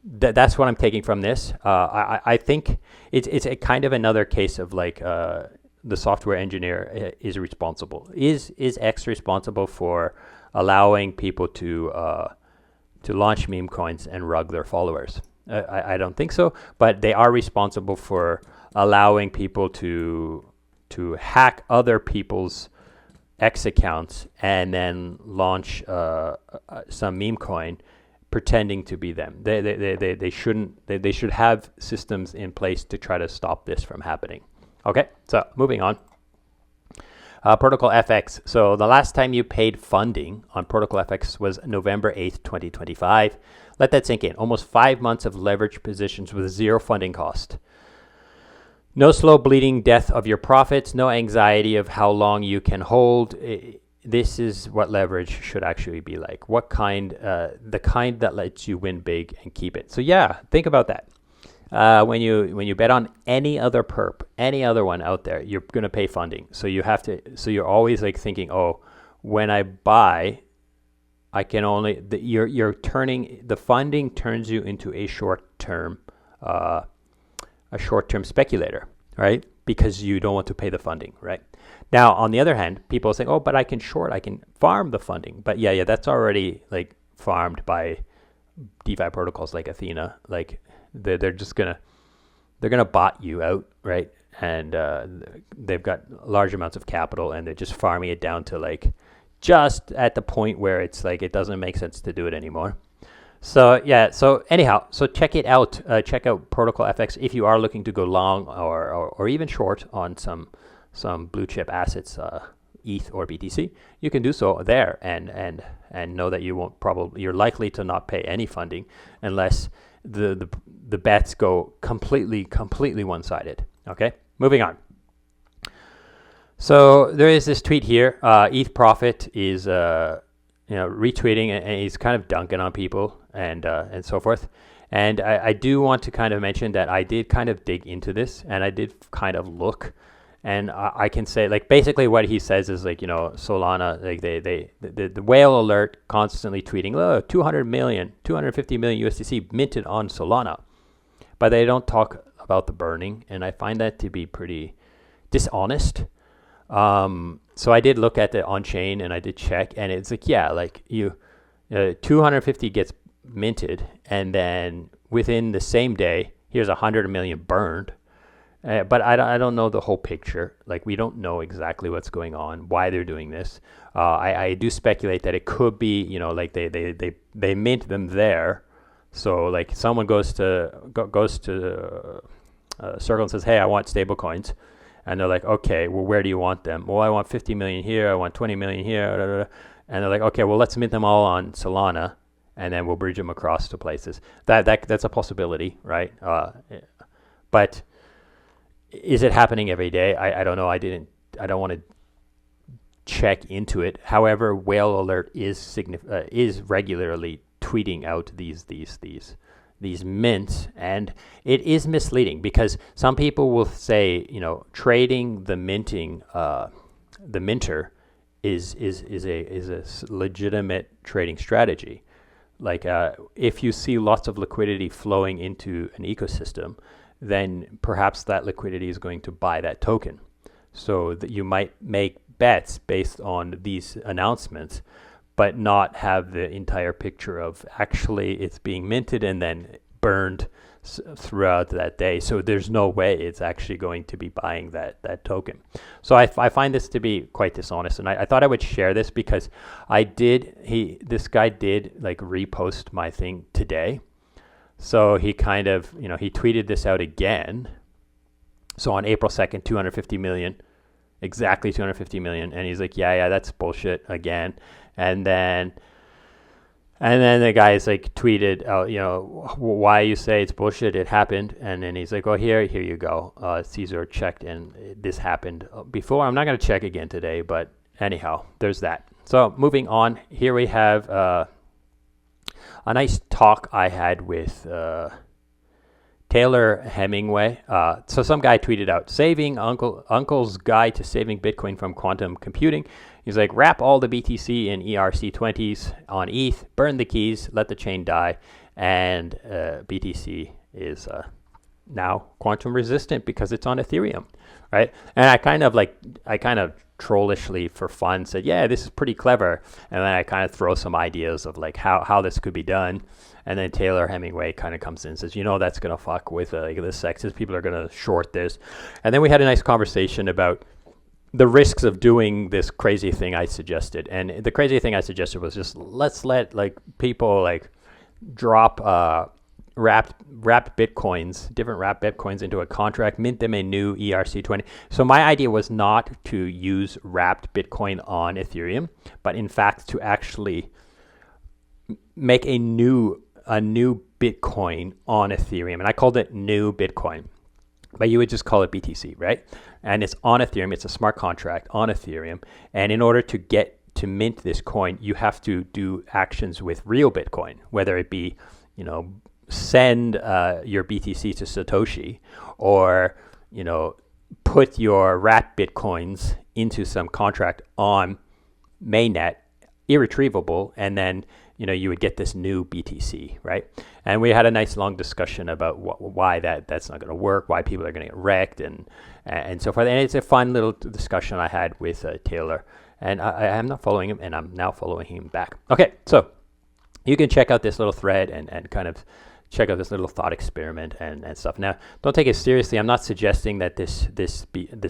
That's what I'm taking from this. I think it's a kind of another case of the software engineer is responsible. Is X responsible for allowing people to launch meme coins and rug their followers? I don't think so, but they are responsible for allowing people to hack other people's X accounts and then launch some meme coin pretending to be them. They shouldn't. They should have systems in place to try to stop this from happening. Okay, so moving on. Protocol FX. So the last time you paid funding on Protocol FX was November 8th, 2025. Let that sink in. Almost 5 months of leverage positions with zero funding cost. No slow bleeding death of your profits. No anxiety of how long you can hold. This is what leverage should actually be like. What kind? The kind that lets you win big and keep it. So yeah, think about that. When you bet on any other perp, any other one out there, you're going to pay funding. So you have to. So you're always thinking, oh, when I buy, I can only. You're turning the funding turns you into a short-term speculator, right? Because you don't want to pay the funding, right? Now, on the other hand, people are saying, oh, but I can short, I can farm the funding. But yeah, that's already farmed by DeFi protocols like Athena. They're gonna bot you out, right? And they've got large amounts of capital, and they're just farming it down to just at the point where it's it doesn't make sense to do it anymore. So yeah, so anyhow, so check it out. Check out Protocol FX if you are looking to go long or even short on some blue chip assets, ETH or BTC. You can do so there and know that you're likely to not pay any funding unless the bets go completely one-sided. Okay, moving on. So there is this tweet here. ETH Profit is retweeting, and he's kind of dunking on people and so forth. And I do want to kind of mention that I did kind of dig into this, and I did kind of look, and I can say basically what he says is Solana, the whale alert constantly tweeting, oh, 250 million USDC minted on Solana, but they don't talk about the burning, and I find that to be pretty dishonest. So I did look at the on-chain, and I did check, and it's 250 gets minted, and then within the same day, here's 100 million burned. But I don't know the whole picture. We don't know exactly what's going on, why they're doing this. I do speculate that it could be, they mint them there. So someone goes to Circle and says, hey, I want stable coins. And they're okay, well, where do you want them? Well, I want 50 million here. I want 20 million here. Blah, blah, blah. And they're okay, well, let's mint them all on Solana, and then we'll bridge them across to places. That's a possibility, right? But is it happening every day? I don't know. I don't want to check into it. However, Whale Alert is regularly tweeting out these mints, and it is misleading because some people will say, trading the minting, the minter is a legitimate trading strategy. If you see lots of liquidity flowing into an ecosystem, then perhaps that liquidity is going to buy that token. So that you might make bets based on these announcements, but not have the entire picture of actually it's being minted and then burned throughout that day. So there's no way it's actually going to be buying that token. So I find this to be quite dishonest, and I thought I would share this because this guy did repost my thing today. So he kind of, he tweeted this out again. So on April 2nd, 250 million, exactly 250 million. And he's yeah, that's bullshit again. And then And then the guy's like tweeted, why you say it's bullshit? It happened. And then he's like, oh, here you go. Ceazor checked, and this happened before. I'm not going to check again today, but anyhow, there's that. So moving on, here we have a nice talk I had with Taylor Hemingway. So some guy tweeted out, saving Uncle's Guide to Saving Bitcoin from Quantum Computing. He's like, wrap all the BTC in ERC20s on ETH, burn the keys, let the chain die, and BTC is now quantum resistant because it's on Ethereum, right? And I kind of trollishly for fun said, yeah, this is pretty clever. And then I kind of throw some ideas of like how this could be done. And then Taylor Hemingway kind of comes in and says, that's going to fuck with the sexist. People are going to short this. And then we had a nice conversation about the risks of doing this crazy thing I suggested. And the crazy thing I suggested was just let's let like people like drop wrapped bitcoins, different wrapped bitcoins into a contract, mint them a new ERC20. So my idea was not to use wrapped Bitcoin on Ethereum, but in fact to actually make a new Bitcoin on Ethereum. And I called it new Bitcoin, but you would just call it BTC, right? And it's on Ethereum. It's a smart contract on Ethereum. And in order to get to mint this coin, you have to do actions with real Bitcoin, whether it be, send your BTC to Satoshi, or, put your wrapped Bitcoins into some contract on mainnet, irretrievable, and then you would get this new BTC, right? And we had a nice long discussion about why that's not going to work, why people are going to get wrecked, and so forth. And it's a fun little discussion I had with Taylor, and I am not following him, and I'm now following him back. Okay, so you can check out this little thread and kind of check out this little thought experiment and stuff. Now, don't take it seriously. I'm not suggesting that this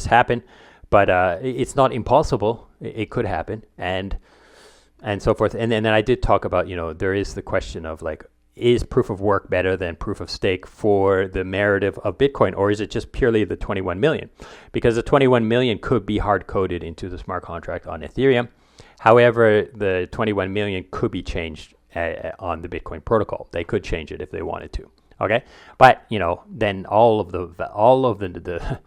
happen, but it's not impossible. It could happen, and so forth. And then I did talk about, there is the question of like, is proof of work better than proof of stake for the narrative of Bitcoin, or is it just purely the 21 million? Because the 21 million could be hard coded into the smart contract on Ethereum. However, the 21 million could be changed on the Bitcoin protocol. They could change it if they wanted to. Okay, but then all of the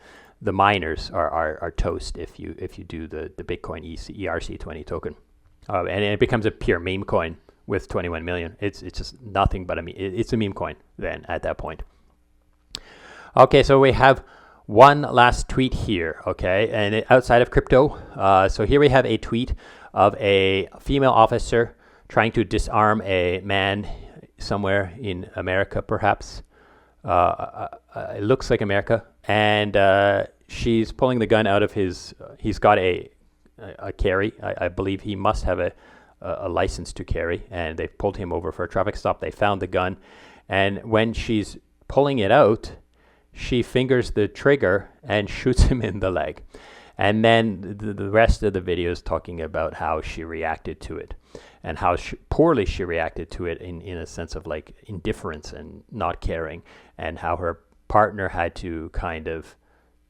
miners are toast if you do the Bitcoin ERC20 token. And it becomes a pure meme coin with 21 million. It's just nothing but it's a meme coin then at that point. Okay, so we have one last tweet here, okay, and outside of crypto. So here we have a tweet of a female officer trying to disarm a man somewhere in America, perhaps. It looks like America. And she's pulling the gun out of he's got a carry. I believe he must have a license to carry, and they've pulled him over for a traffic stop. They found the gun, and when she's pulling it out, she fingers the trigger and shoots him in the leg. And then the rest of the video is talking about how she reacted to it, and how poorly she reacted to it in a sense of like indifference and not caring, and how her partner had to kind of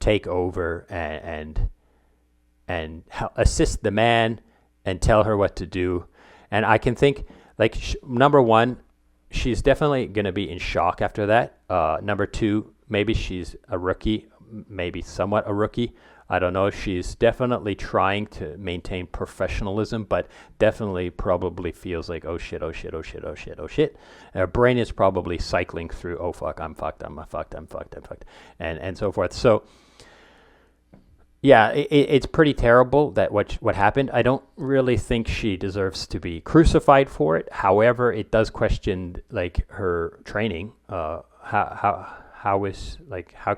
take over and assist the man and tell her what to do. And I can think, like, number one, she's definitely going to be in shock after that. Number two, maybe she's a rookie, maybe somewhat a rookie. I don't know. She's definitely trying to maintain professionalism, but definitely probably feels like, oh shit, oh shit, oh shit, oh shit, oh shit. Her brain is probably cycling through, oh fuck, I'm fucked, I'm fucked, I'm fucked, I'm fucked, and so forth. So, yeah, it's pretty terrible that what happened. I don't really think she deserves to be crucified for it. However, it does question like her training. How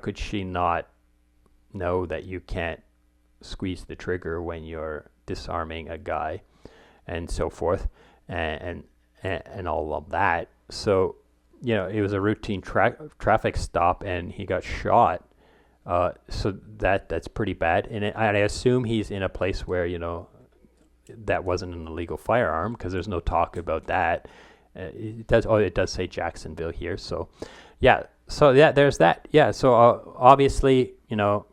could she not know that you can't squeeze the trigger when you're disarming a guy, and so forth, and all of that. So, it was a routine traffic stop, and he got shot. So that's pretty bad, and I assume he's in a place where that wasn't an illegal firearm, because there's no talk about that. It does say Jacksonville here, so yeah. So yeah, there's that. Yeah, so obviously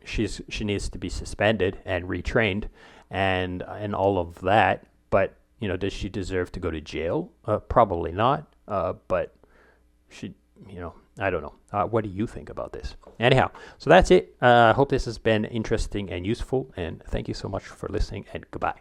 she needs to be suspended and retrained and all of that. But does she deserve to go to jail? Probably not. But she, I don't know. What do you think about this? Anyhow, so that's it. I hope this has been interesting and useful. And thank you so much for listening, and goodbye.